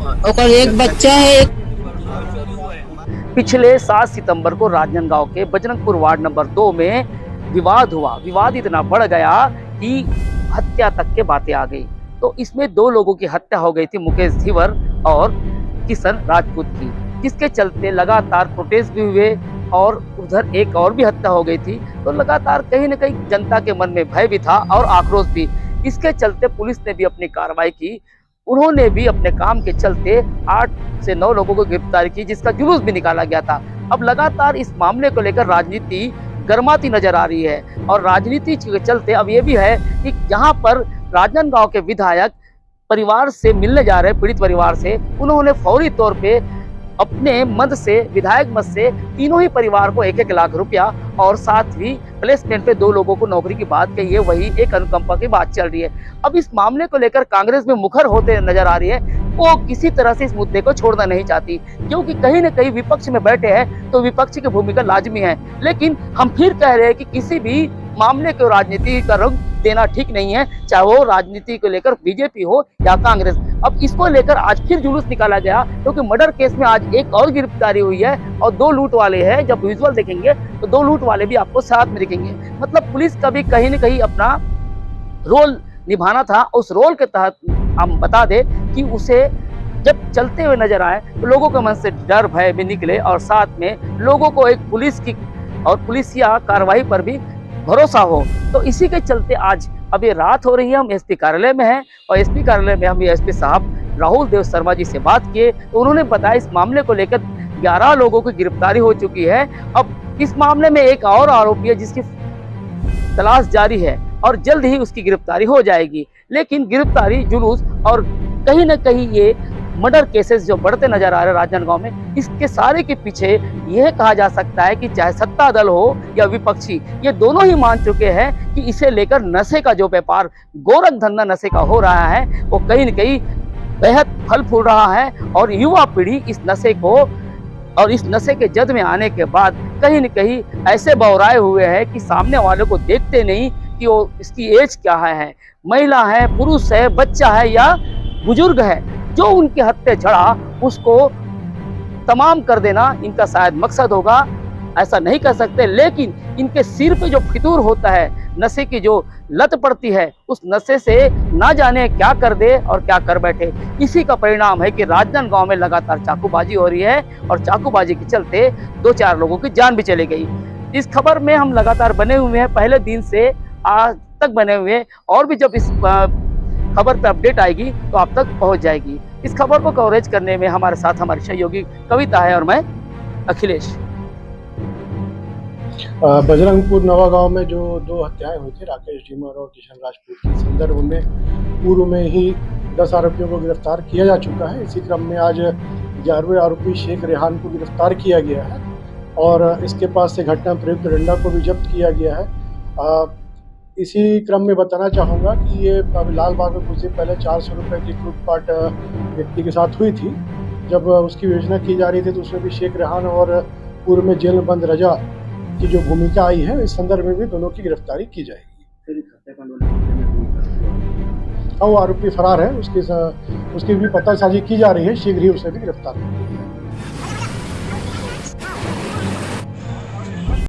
और एक बच्चा है। पिछले 7 सितंबर को राजनांदगांव के बजरंगपुर वार्ड नंबर 2 में विवाद हुआ। विवाद इतना बढ़ गया कि हत्या तक के बातें आ गई। तो इसमें 2 लोगों की हत्या हो गई थी, मुकेश धीवर और किशन राजपूत की, जिसके चलते लगातार प्रोटेस्ट भी हुए और उधर एक और भी हत्या हो गई थी। तो लगातार कहीं न कहीं जनता के मन में भय भी था और आक्रोश भी। इसके चलते पुलिस ने भी अपनी कार्रवाई की। उन्होंने भी अपने काम के चलते 8 से 9 लोगों को गिरफ्तार की, जिसका जुलूस भी निकाला गया था। अब लगातार इस मामले को लेकर राजनीति गर्माती नजर आ रही है और राजनीति के चलते अब ये भी है कि जहां पर राजनांदगांव के विधायक परिवार से मिलने जा रहे, पीड़ित परिवार से, उन्होंने फौरी तौर पे अपने मद से, विधायक मद से तीनों ही परिवार को 1-1 लाख रुपया और साथ ही प्लेसमेंट पे 2 लोगों को नौकरी की बात कही है। वही एक अनुकंपा की बात चल रही है। अब इस मामले को लेकर कांग्रेस में मुखर होते नजर आ रही है। वो किसी तरह से इस मुद्दे को छोड़ना नहीं चाहती, क्योंकि कहीं न कहीं विपक्ष में बैठे हैं तो विपक्ष की भूमिका लाजमी है। लेकिन हम फिर कह रहे हैं कि किसी भी मामले को राजनीति का रंग देना ठीक नहीं है, चाहे वो राजनीति को लेकर बीजेपी हो या कांग्रेस। अब इसको लेकर आज फिर जुलूस निकाला गया, क्योंकि मर्डर केस में आज एक और गिरफ्तारी हुई है और 2 लूट वाले हैं। जब विजुअल देखेंगे तो 2 लूट वाले भी आपको साथ में दिखेंगे। मतलब पुलिस का भी कहीं न कहीं अपना रोल निभाना था। उस रोल के तहत हम बता दें कि उसे जब चलते हुए नजर आए तो लोगों के मन से डर भय भी निकले और साथ में लोगों को एक पुलिस की और पुलिसिया कार्रवाई पर भी भरोसा हो। तो इसी के चलते आज अब ये रात हो रही है, हम एसपी कार्यालय में हैं और एसपी कार्यालय में हम एसपी साहब राहुल देव शर्मा जी से बात किए तो उन्होंने बताया इस मामले को लेकर 11 लोगों की गिरफ्तारी हो चुकी है। अब इस मामले में एक और आरोपी है जिसकी तलाश जारी है और जल्द ही उसकी गिरफ्तारी हो जाएगी। लेकिन गिरफ्तारी, जुलूस और कहीं न कहीं ये मर्डर केसेस जो बढ़ते नजर आ रहे हैं राजनांदगांव में, इसके सारे के पीछे यह कहा जा सकता है कि चाहे सत्ता दल हो या विपक्षी, ये दोनों ही मान चुके हैं कि इसे लेकर नशे का जो व्यापार, गोरख धंधा नशे का हो रहा है, वो कहीं न कहीं बेहद फल फूल रहा है और युवा पीढ़ी इस नशे को और इस नशे के जद में आने के बाद कहीं न कहीं ऐसे बौराए हुए हैं कि सामने वाले को देखते नहीं कि वो इसकी एज क्या है, महिला है, पुरुष है, बच्चा है या बुजुर्ग है, जो उनके हत्थे चढ़ा उसको तमाम कर देना इनका शायद मकसद होगा। ऐसा नहीं कर सकते, लेकिन इनके सिर पे जो फितूर होता है, नशे की जो लत पड़ती है, उस नशे से ना जाने क्या कर दे और क्या कर बैठे। इसी का परिणाम है कि राजनांदगांव में लगातार चाकूबाजी हो रही है और चाकूबाजी के चलते 2-4 लोगों की जान भी चली गई। इस खबर में हम लगातार बने हुए हैं, पहले दिन से आज तक बने हुए हैं और भी जब इस खबर पर अपडेट आएगी तो आप तक पहुंच जाएगी। इस खबर को कवरेज करने में हमारे साथ हमारी सहयोगी कविता है और मैं अखिलेश। बजरंगपुर नवागांव में जो 2 हत्याएं हुई थी, राकेश ढीमर और किशन राजपूत के संदर्भ में पूर्व में ही 10 आरोपियों को गिरफ्तार किया जा चुका है। इसी क्रम में आज 11वें आरोपी शेख रेहान को गिरफ्तार किया गया है और इसके पास से घटना प्रयुक्त डंडा को भी जब्त किया गया है। इसी क्रम में बताना चाहूँगा कि ये लाल बाग में कुछ दिन पहले 400 रुपये की लूटपाट व्यक्ति के साथ हुई थी। जब उसकी योजना की जा रही थी तो उसमें भी शेख रेहान और पूर्व में जेल में बंद रजा की जो भूमिका आई है, इस संदर्भ में भी दोनों की गिरफ्तारी की जाएगी। हाँ, वो आरोपी फरार है, उसकी भी पतासाजी की जा रही है, शीघ्र ही उसे भी गिरफ्तार करेंगे।